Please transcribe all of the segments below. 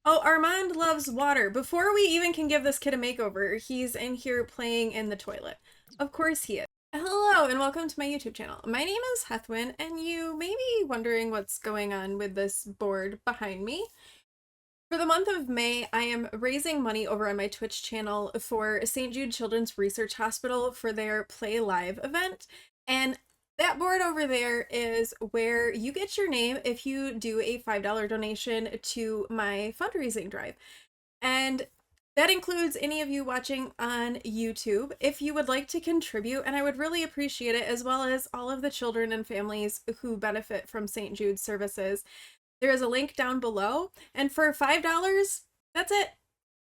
Oh, Armand loves water. Before we even can give this kid a makeover, he's in here playing in the toilet. Of course he is. Hello and welcome to my YouTube channel. My name is Heathwyn and you may be wondering what's going on with this board behind me. For the month of May, I am raising money over on my Twitch channel for St. Jude Children's Research Hospital for their Play Live event. And that board over there is where you get your name if you do a $5 donation to my fundraising drive. And that includes any of you watching on YouTube. If you would like to contribute, and I would really appreciate it, as well as all of the children and families who benefit from St. Jude's services, there is a link down below. And for $5, that's it.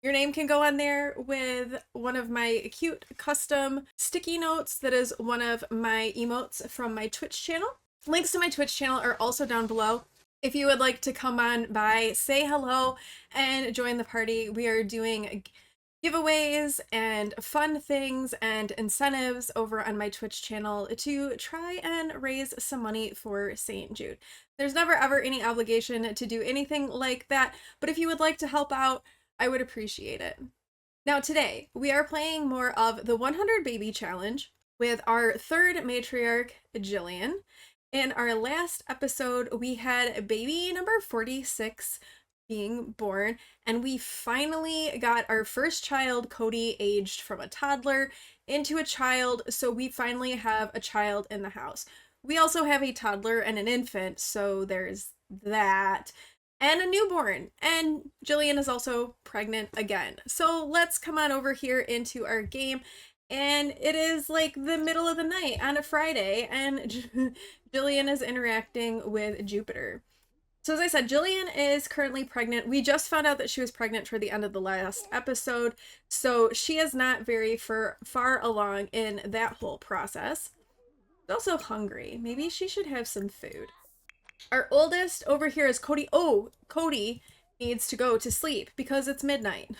Your name can go on there with one of my cute custom sticky notes that is one of my emotes from my Twitch channel. Links to my Twitch channel are also down below. If you would like to come on by, say hello, and join the party, we are doing giveaways and fun things and incentives over on my Twitch channel to try and raise some money for St. Jude. There's never ever any obligation to do anything like that, but if you would like to help out, I would appreciate it. Now today, we are playing more of the 100 Baby Challenge with our third matriarch, Jillian. In our last episode, we had baby number 46 being born, and we finally got our first child, Cody, aged from a toddler into a child, so we finally have a child in the house. We also have a toddler and an infant, so there's that. And a newborn. And Jillian is also pregnant again. So let's come on over here into our game. And it is like the middle of the night on a Friday, and Jillian is interacting with Jupiter. So as I said, Jillian is currently pregnant. We just found out that she was pregnant toward the end of the last episode, so she is not very far along in that whole process. She's also hungry. Maybe she should have some food. Our oldest over here is Cody. Oh, Cody needs to go to sleep because it's midnight.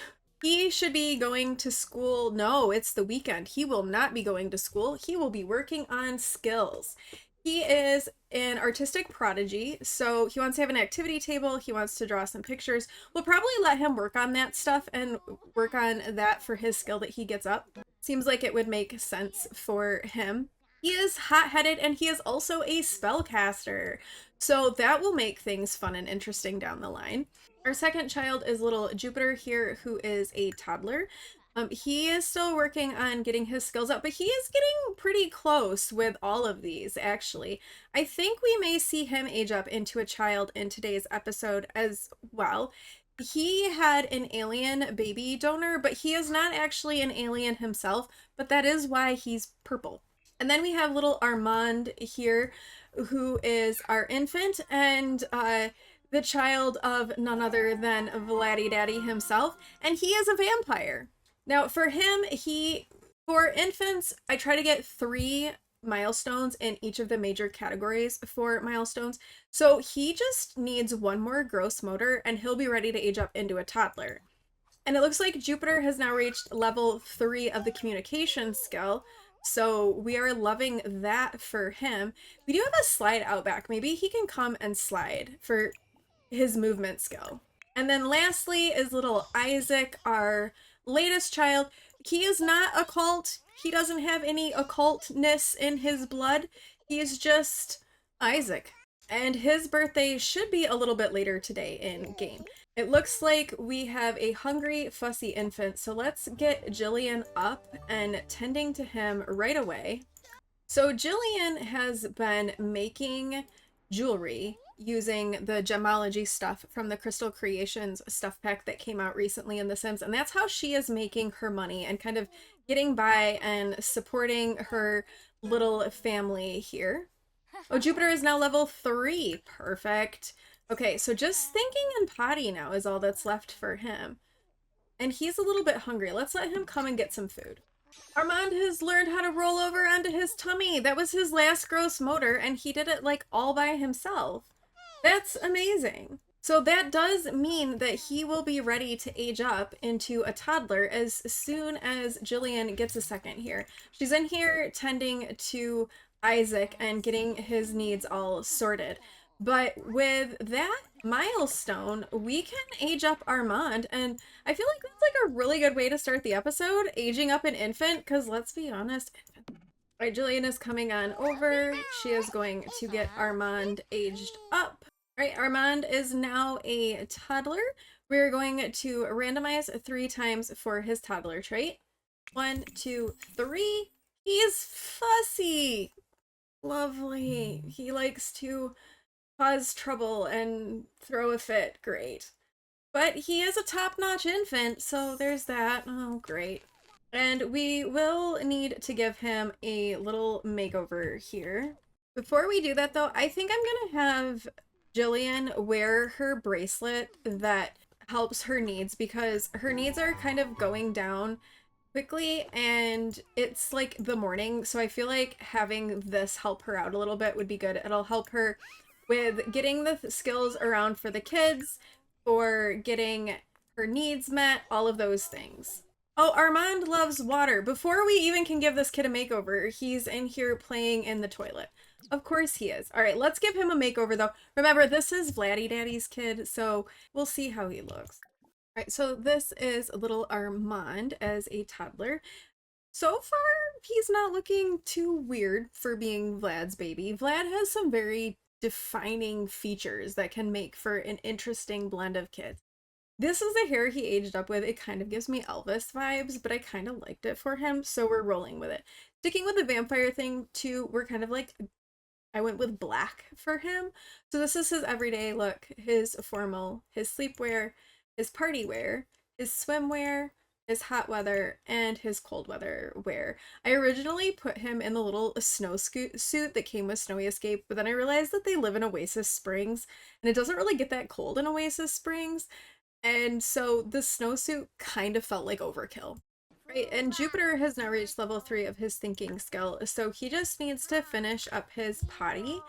He should be going to school. No, it's the weekend. He will not be going to school. He will be working on skills. He is an artistic prodigy, so he wants to have an activity table. He wants to draw some pictures. We'll probably let him work on that stuff and work on that for his skill that he gets up. Seems like it would make sense for him. He is hot-headed and he is also a spellcaster, so that will make things fun and interesting down the line. Our second child is little Jupiter here, who is a toddler. He is still working on getting his skills up, but he is getting pretty close with all of these, actually. I think we may see him age up into a child in today's episode as well. He had an alien baby donor, but he is not actually an alien himself, but that is why he's purple. And then we have little Armand here, who is our infant, and the child of none other than VLAD'S himself, and he is a vampire. Now, for him, for infants, I try to get 3 milestones in each of the major categories for milestones. So he just needs 1 more gross motor and he'll be ready to age up into a toddler. And it looks like Jupiter has now reached level 3 of the communication skill. So we are loving that for him. We do have a slide out back. Maybe he can come and slide for his movement skill. And then lastly is little Isaac, our latest child. He is not occult. He doesn't have any occultness in his blood. He is just Isaac. And his birthday should be a little bit later today in game. It looks like we have a hungry, fussy infant, so let's get Jillian up and tending to him right away. So Jillian has been making jewelry using the gemology stuff from the Crystal Creations stuff pack that came out recently in The Sims, and that's how she is making her money and kind of getting by and supporting her little family here. Oh, Jupiter is now level 3. Perfect. Okay, so just thinking and potty now is all that's left for him. And he's a little bit hungry. Let's let him come and get some food. Armand has learned how to roll over onto his tummy. That was his last gross motor, and he did it like all by himself. That's amazing. So that does mean that he will be ready to age up into a toddler as soon as Jillian gets a second here. She's in here tending to Isaac and getting his needs all sorted. But with that milestone, we can age up Armand, and I feel like that's like a really good way to start the episode, aging up an infant, because let's be honest, right, Jillian is coming on over. She is going to get Armand aged up. Right, Armand is now a toddler. We're going to randomize 3 times for his toddler trait. 1, 2, 3. He's fussy. Lovely. He likes to cause trouble and throw a fit. Great. But he is a top-notch infant, so there's that. Oh, great. And we will need to give him a little makeover here. Before we do that, though, I think I'm gonna have Jillian wear her bracelet that helps her needs, because her needs are kind of going down quickly and it's like the morning, so I feel like having this help her out a little bit would be good. It'll help her with getting the skills around for the kids, for getting her needs met, all of those things. Oh, Armand loves water. Before we even can give this kid a makeover, he's in here playing in the toilet. Of course he is. All right, let's give him a makeover though. Remember, this is Vladdy Daddy's kid, so we'll see how he looks. All right, so this is little Armand as a toddler. So far, he's not looking too weird for being Vlad's baby. Vlad has some very defining features that can make for an interesting blend of kids. This is the hair he aged up with. It kind of gives me Elvis vibes, but I kind of liked it for him, so we're rolling with it. Sticking with the vampire thing too, we're kind of like, I went with black for him. So this is his everyday look, his formal, his sleepwear, his party wear, his swimwear, his hot weather, and his cold weather wear. I originally put him in the little snow suit that came with Snowy Escape, but then I realized that they live in Oasis Springs, and it doesn't really get that cold in Oasis Springs, and so the snowsuit kind of felt like overkill. Right, and Jupiter has now reached level 3 of his thinking skill, so he just needs to finish up his potty,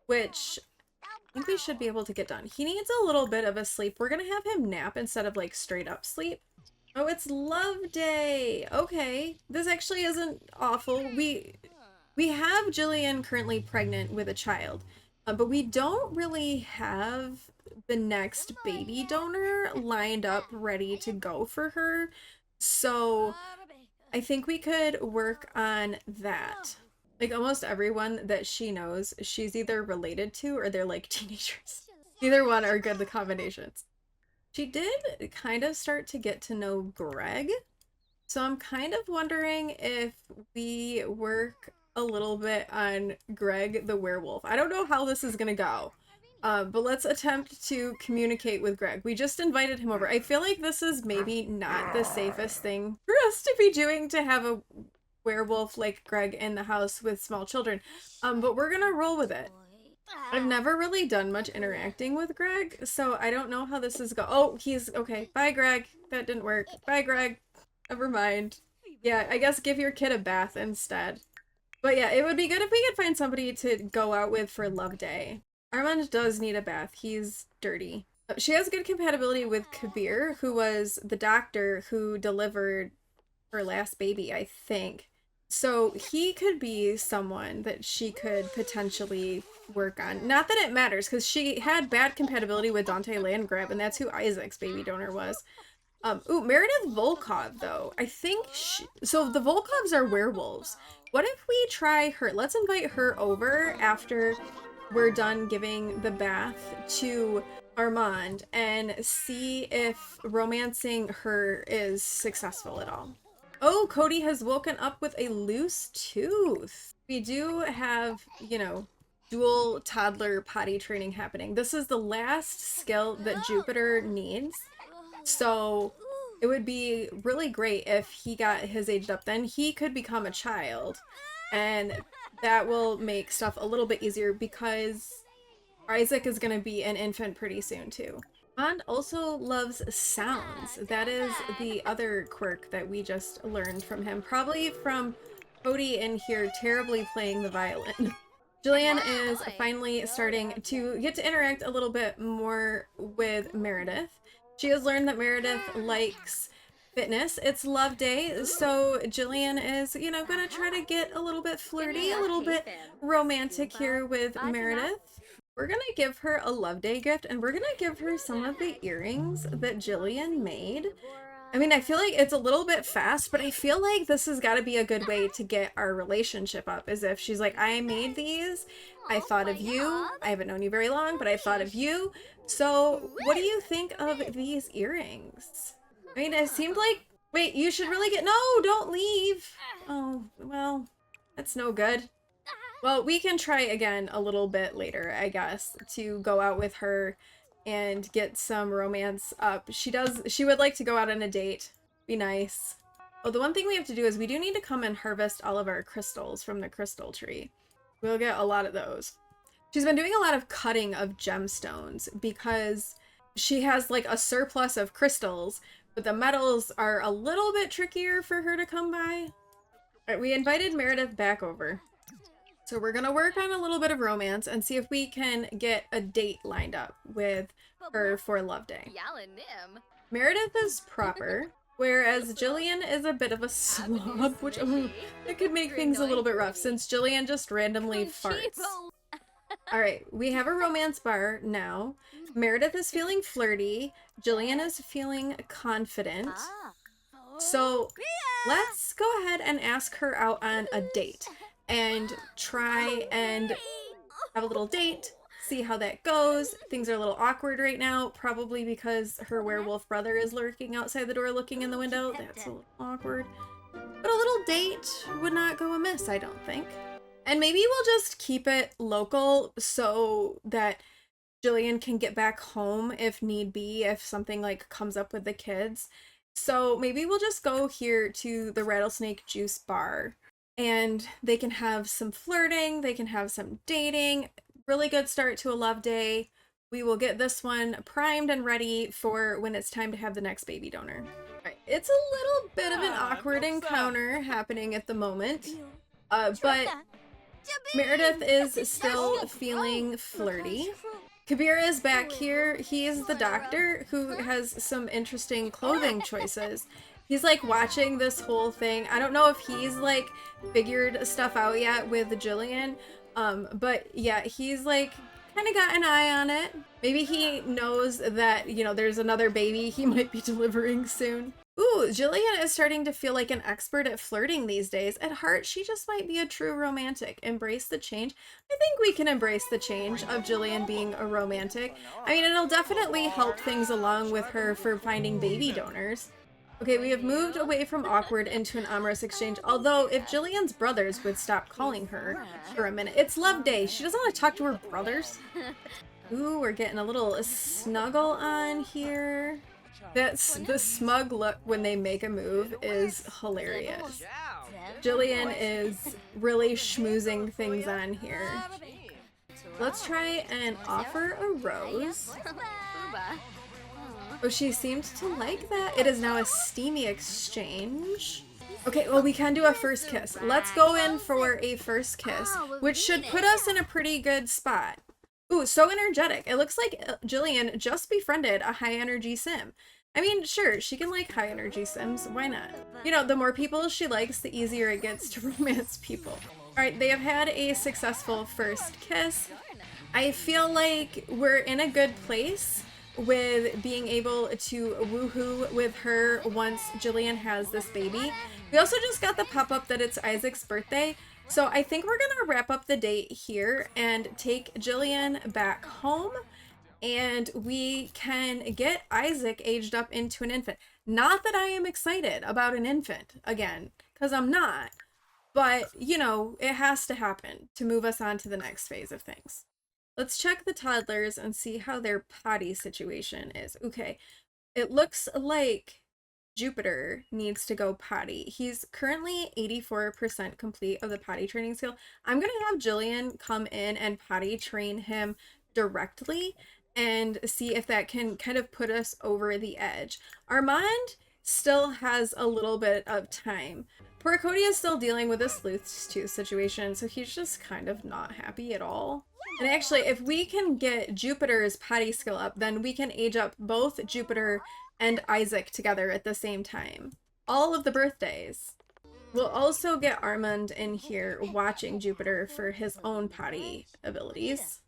which I think we should be able to get done. He needs a little bit of a sleep. We're gonna have him nap instead of like straight up sleep. Oh, it's Love Day. Okay, this actually isn't awful. We have Jillian currently pregnant with a child, but we don't really have the next baby donor lined up ready to go for her. So I think we could work on that. Like almost everyone that she knows, she's either related to or they're like teenagers. Either one are good the combinations. She did kind of start to get to know Greg, so I'm kind of wondering if we work a little bit on Greg the werewolf. I don't know how this is gonna go, but let's attempt to communicate with Greg. We just invited him over. I feel like this is maybe not the safest thing for us to be doing, to have a werewolf like Greg in the house with small children, but we're gonna roll with it. I've never really done much interacting with Greg, so I don't know how this is go. Oh, he's okay. Bye, Greg. That didn't work. Bye, Greg. Never mind. Yeah, I guess give your kid a bath instead. But yeah, it would be good if we could find somebody to go out with for Love Day. Armand does need a bath. He's dirty. She has good compatibility with Kabir, who was the doctor who delivered her last baby, I think. So he could be someone that she could potentially work on. Not that it matters, because she had bad compatibility with Dante Landgrab, and that's who Isaac's baby donor was. Ooh, Meredith Volkov, though. I think so the Volkovs are werewolves. What if we try her? Let's invite her over after we're done giving the bath to Armand and see if romancing her is successful at all. Oh, Cody has woken up with a loose tooth. We do have, you know, dual toddler potty training happening. This is the last skill that Jupiter needs. So it would be really great if he got his aged up. Then he could become a child. And that will make stuff a little bit easier because Isaac is going to be an infant pretty soon too. And also loves sounds. That is the other quirk that we just learned from him. Probably from Cody in here terribly playing the violin. Jillian is finally starting to get to interact a little bit more with Meredith. She has learned that Meredith likes fitness. It's Love Day, so Jillian is, you know, gonna try to get a little bit flirty, a little bit romantic here with Meredith. We're gonna give her a Love Day gift, and we're gonna give her some of the earrings that Jillian made. I mean, I feel like it's a little bit fast, but I feel like this has got to be a good way to get our relationship up, as if she's like, I made these, I thought of you, I haven't known you very long, but I thought of you, so what do you think of these earrings? I mean, it seemed like, wait, you should really get, no, don't leave. Oh, well, that's no good. Well, we can try again a little bit later, I guess, to go out with her and get some romance up. She would like to go out on a date. Be nice. Oh, the one thing we have to do is we do need to come and harvest all of our crystals from the crystal tree. We'll get a lot of those. She's been doing a lot of cutting of gemstones because she has like a surplus of crystals, but the metals are a little bit trickier for her to come by. All right, we invited Meredith back over. So we're gonna work on a little bit of romance and see if we can get a date lined up with her for Love Day. Meredith is proper, whereas Jillian is a bit of a slob, which it could make things a little bit rough since Jillian just randomly farts. Alright, we have a romance bar now. Meredith is feeling flirty. Jillian is feeling confident. So let's go ahead and ask her out on a date. And try and have a little date, see how that goes. Things are a little awkward right now, probably because her werewolf brother is lurking outside the door looking in the window. That's a little awkward. But a little date would not go amiss, I don't think. And maybe we'll just keep it local so that Jillian can get back home if need be, if something like comes up with the kids. So maybe we'll just go here to the Rattlesnake Juice Bar. And they can have some flirting, they can have some dating, really good start to a love day. We will get this one primed and ready for when it's time to have the next baby donor. All right, it's a little bit of an awkward encounter happening at the moment, but Meredith is still feeling flirty. Kabir is back here. He is the doctor who has some interesting clothing choices. He's like watching this whole thing. I don't know if he's like figured stuff out yet with Jillian, but yeah, he's like kind of got an eye on it. Maybe he knows that, you know, there's another baby he might be delivering soon. Ooh, Jillian is starting to feel like an expert at flirting these days. At heart, she just might be a true romantic. Embrace the change. I think we can embrace the change of Jillian being a romantic. I mean, it'll definitely help things along with her for finding baby donors. Okay, we have moved away from awkward into an amorous exchange, although if Jillian's brothers would stop calling her for a minute. It's Love Day. She doesn't want to talk to her brothers. Ooh, we're getting a little snuggle on here. That's the smug look when they make a move is hilarious. Jillian is really schmoozing things on here. Let's try and offer a rose. Oh, she seemed to like that. It is now a steamy exchange. Okay, well, we can do a first kiss. Let's go in for a first kiss, which should put us in a pretty good spot. Ooh, so energetic. It looks like Jillian just befriended a high-energy sim. I mean, sure, she can like high-energy sims. Why not? You know, the more people she likes, the easier it gets to romance people. All right, they have had a successful first kiss. I feel like we're in a good place with being able to woohoo with her once Jillian has this baby. We also just got the pop-up that it's Isaac's birthday, so I think we're gonna wrap up the date here and take Jillian back home, and we can get Isaac aged up into an infant. Not that I am excited about an infant, again, because I'm not, but, you know, it has to happen to move us on to the next phase of things. Let's check the toddlers and see how their potty situation is. Okay, it looks like Jupiter needs to go potty. He's currently 84% complete of the potty training skill. I'm going to have Jillian come in and potty train him directly and see if that can kind of put us over the edge. Armand still has a little bit of time. Poor Cody is still dealing with this Sleuth's Tooth situation, so he's just kind of not happy at all. And actually, if we can get Jupiter's potty skill up, then we can age up both Jupiter and Isaac together at the same time. All of the birthdays. We'll also get Armand in here watching Jupiter for his own potty abilities.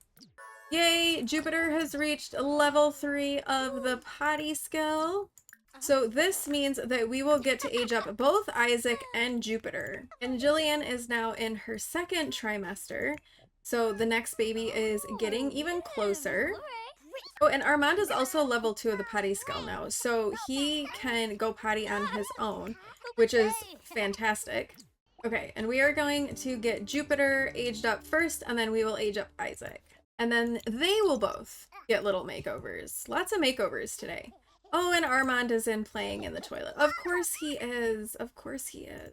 Yay, Jupiter has reached level 3 of the potty skill. So this means that we will get to age up both Isaac and Jupiter. And Jillian is now in her second trimester. So the next baby is getting even closer. Oh, and Armand is also level 2 of the potty skill now. So he can go potty on his own, which is fantastic. Okay, and we are going to get Jupiter aged up first, and then we will age up Isaac. And then they will both get little makeovers. Lots of makeovers today. Oh, and Armand is in playing in the toilet. Of course he is. Of course he is.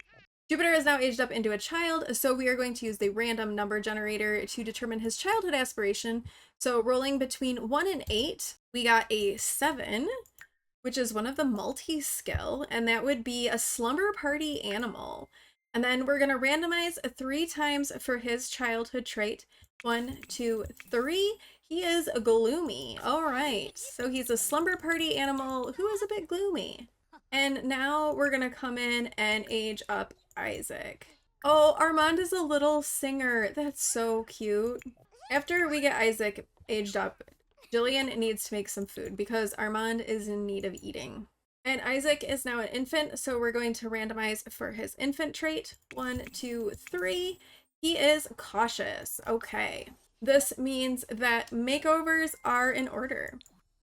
Jupiter is now aged up into a child, so we are going to use the random number generator to determine his childhood aspiration. So rolling between 1 and 8, we got a 7, which is one of the multi-skill, and that would be a slumber party animal. And then we're going to randomize 3 times for his childhood trait. 1, 2, 3. He is gloomy. All right. So he's a slumber party animal who is a bit gloomy. And now we're going to come in and age up Isaac. Oh, Armand is a little singer. That's so cute. After we get Isaac aged up, Jillian needs to make some food because Armand is in need of eating. And Isaac is now an infant, so we're going to randomize for his infant trait. 1, 2, 3. He is cautious. Okay. This means that makeovers are in order.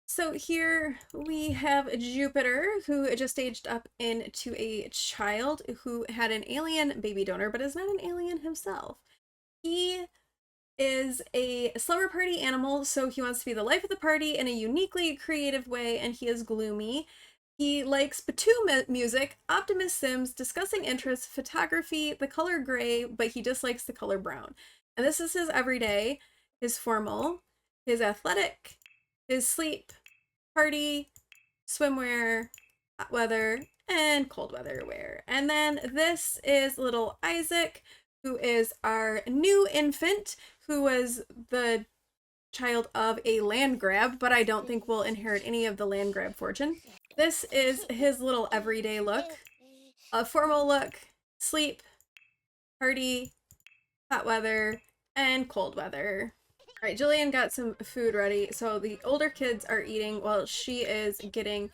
So here we have Jupiter, who just aged up into a child who had an alien baby donor, but is not an alien himself. He is a slumber party animal, so he wants to be the life of the party in a uniquely creative way, and he is gloomy. He likes Batu music, Optimus Sims, discussing interests, photography, the color gray, but he dislikes the color brown. And this is his everyday, his formal, his athletic, his sleep, party, swimwear, hot weather, and cold weather wear. And then this is little Isaac, who is our new infant, who was the child of a land grab, but I don't think will inherit any of the land grab fortune. This is his little everyday look. A formal look, sleep, party, hot weather, and cold weather. All right, Jillian got some food ready, so the older kids are eating while she is getting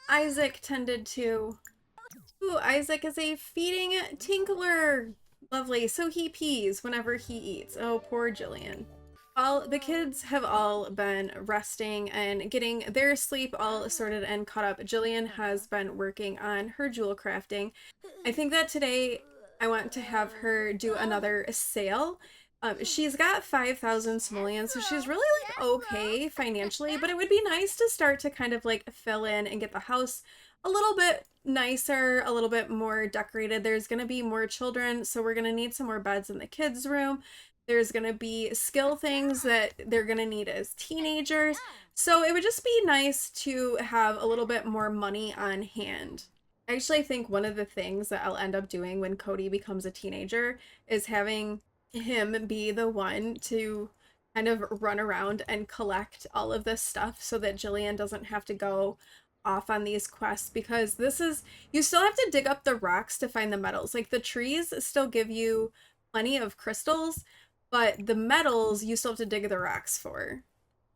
Isaac tended to. Ooh, Isaac is a feeding tinkler. Lovely. So he pees whenever he eats. Oh, poor Jillian. Well, the kids have all been resting and getting their sleep all sorted and caught up. Jillian has been working on her jewel crafting. I think that today I want to have her do another sale. She's got 5,000 simoleons, so she's really like okay financially, but it would be nice to start to kind of like fill in and get the house a little bit nicer, a little bit more decorated. There's going to be more children, so we're going to need some more beds in the kids' room. There's going to be skill things that they're going to need as teenagers. So it would just be nice to have a little bit more money on hand. I actually think one of the things that I'll end up doing when Cody becomes a teenager is having him be the one to kind of run around and collect all of this stuff so that Jillian doesn't have to go off on these quests, because this is, you still have to dig up the rocks to find the metals. Like the trees still give you plenty of crystals, but the metals you still have to dig the rocks for.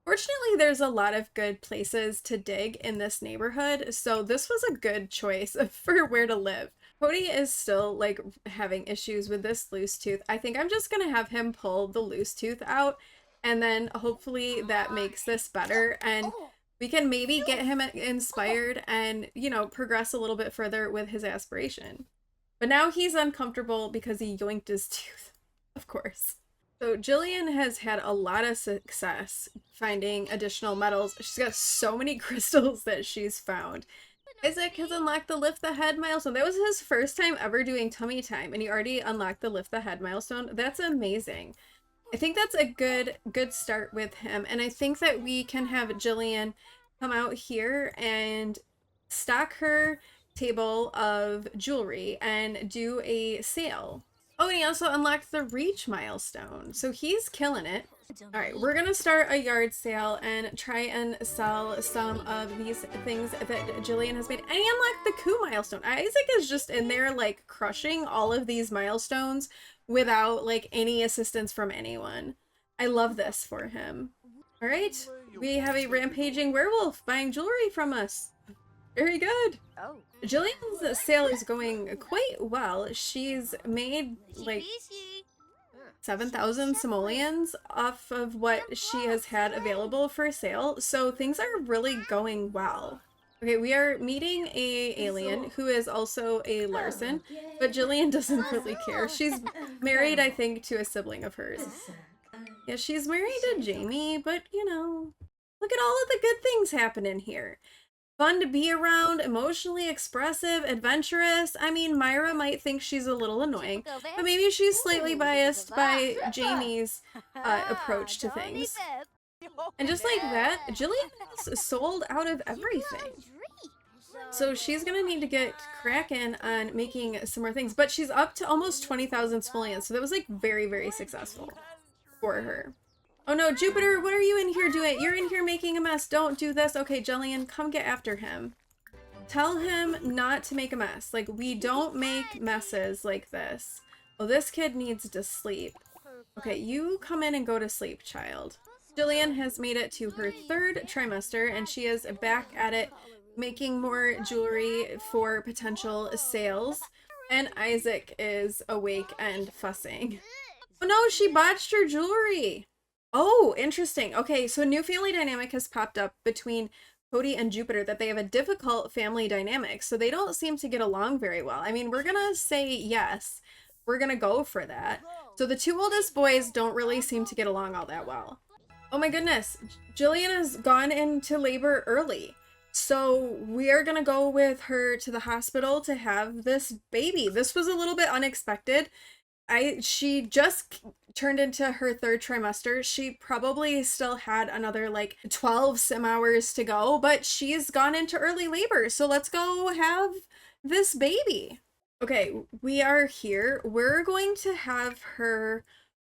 Fortunately, there's a lot of good places to dig in this neighborhood, so this was a good choice for where to live. Cody is still like having issues with this loose tooth. I think I'm just gonna have him pull the loose tooth out, and then hopefully that makes this better, and we can maybe get him inspired and, you know, progress a little bit further with his aspiration. But now he's uncomfortable because he yoinked his tooth, of course. So Jillian has had a lot of success finding additional metals. She's got so many crystals that she's found. Isaac has unlocked the lift the head milestone. That was his first time ever doing tummy time, and he already unlocked the lift the head milestone. That's amazing. I think that's a good start with him, and I think that we can have Jillian come out here and stock her table of jewelry and do a sale. Oh, and he also unlocked the reach milestone, so he's killing it. All right, we're gonna start a yard sale and try and sell some of these things that Jillian has made. And he unlocked the coup milestone. Isaac is just in there like crushing all of these milestones without like any assistance from anyone. I love this for him. All right, we have a rampaging werewolf buying jewelry from us. Very good. Jillian's sale is going quite well. She's made like 7,000 simoleons off of what she has had available for sale, so things are really going well. Okay, we are meeting a alien who is also a Larson, but Jillian doesn't really care. She's married, I think, to a sibling of hers. Yeah, she's married to Jamie, but you know, look at all of the good things happening here. Fun to be around, emotionally expressive, adventurous. I mean, Myra might think she's a little annoying, but maybe she's slightly biased by Jamie's approach to things. And just like that, Jillian is sold out of everything. So she's gonna need to get cracking on making some more things, but she's up to almost 20,000 simoleons, so that was like very, very successful for her. Oh no, Jupiter, what are you in here doing? You're in here making a mess. Don't do this. Okay, Jillian, come get after him. Tell him not to make a mess. Like, we don't make messes like this. Well, this kid needs to sleep. Okay, you come in and go to sleep, child. Jillian has made it to her 3rd trimester, and she is back at it making more jewelry for potential sales. And Isaac is awake and fussing. Oh no, she botched her jewelry. Oh, interesting. Okay, so a new family dynamic has popped up between Cody and Jupiter, that they have a difficult family dynamic, so they don't seem to get along very well. I mean, we're gonna say yes. We're gonna go for that. So the 2 oldest boys don't really seem to get along all that well. Oh my goodness, Jillian has gone into labor early. So we are gonna go with her to the hospital to have this baby. This was a little bit unexpected. She just turned into her 3rd trimester. She probably still had another like 12 sim hours to go, but she's gone into early labor. So let's go have this baby. Okay, we are here. We're going to have her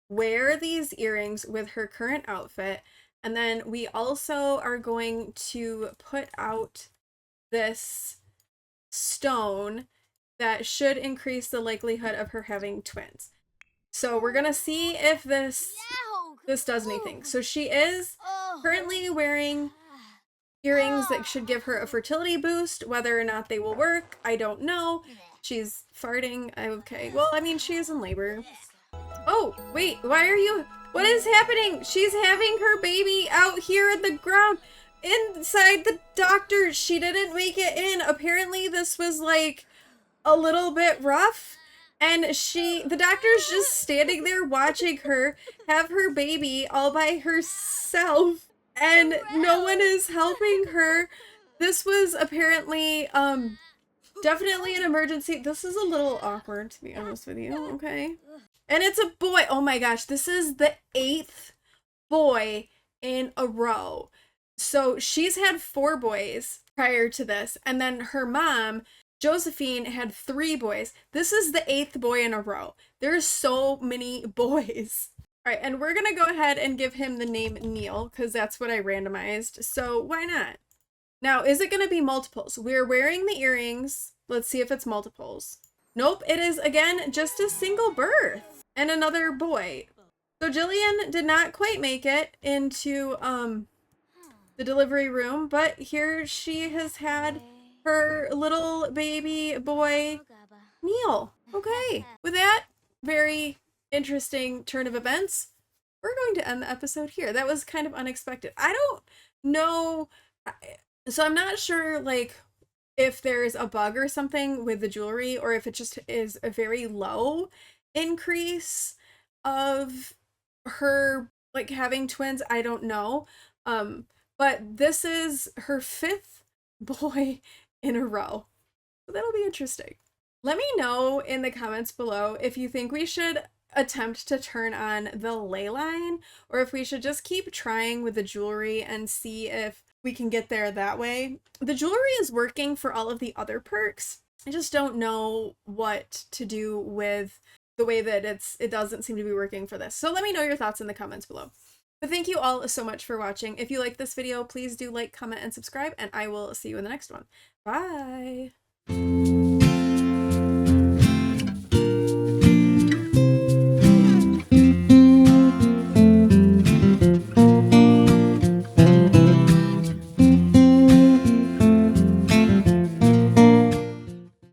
wear these earrings with her current outfit. And then we also are going to put out this stone that should increase the likelihood of her having twins. So we're gonna see if this does anything. So she is currently wearing earrings that should give her a fertility boost. Whether or not they will work, I don't know. She's farting. Okay, well, I mean, she is in labor. Oh, wait, why are you... What is happening? She's having her baby out here in the ground inside the doctor. She didn't make it in. Apparently this was like a little bit rough, and the doctor's just standing there watching her have her baby all by herself, and no one is helping her. This was apparently definitely an emergency. This is a little awkward, to be honest with you. Okay, and it's a boy. Oh my gosh, this is the 8th boy in a row. So she's had 4 boys prior to this, and then her mom, Josephine, had 3 boys. This is the 8th boy in a row. There's so many boys. All right, and we're gonna go ahead and give him the name Neil, because that's what I randomized, so why not? Now, is it gonna be multiples? We're wearing the earrings. Let's see if it's multiples. Nope, it is, again, just a single birth and another boy. So Jillian did not quite make it into the delivery room, but here she has had her little baby boy, Neil. Okay, with that very interesting turn of events, we're going to end the episode here. That was kind of unexpected. I don't know, so I'm not sure, like, if there's a bug or something with the jewelry, or if it just is a very low increase of her, like, having twins. I don't know. But this is her 5th boy in a row. So that'll be interesting. Let me know in the comments below if you think we should attempt to turn on the ley line, or if we should just keep trying with the jewelry and see if we can get there that way. The jewelry is working for all of the other perks. I just don't know what to do with the way that it doesn't seem to be working for this. So let me know your thoughts in the comments below. But thank you all so much for watching. If you like this video, please do like, comment, and subscribe, and I will see you in the next one. Bye!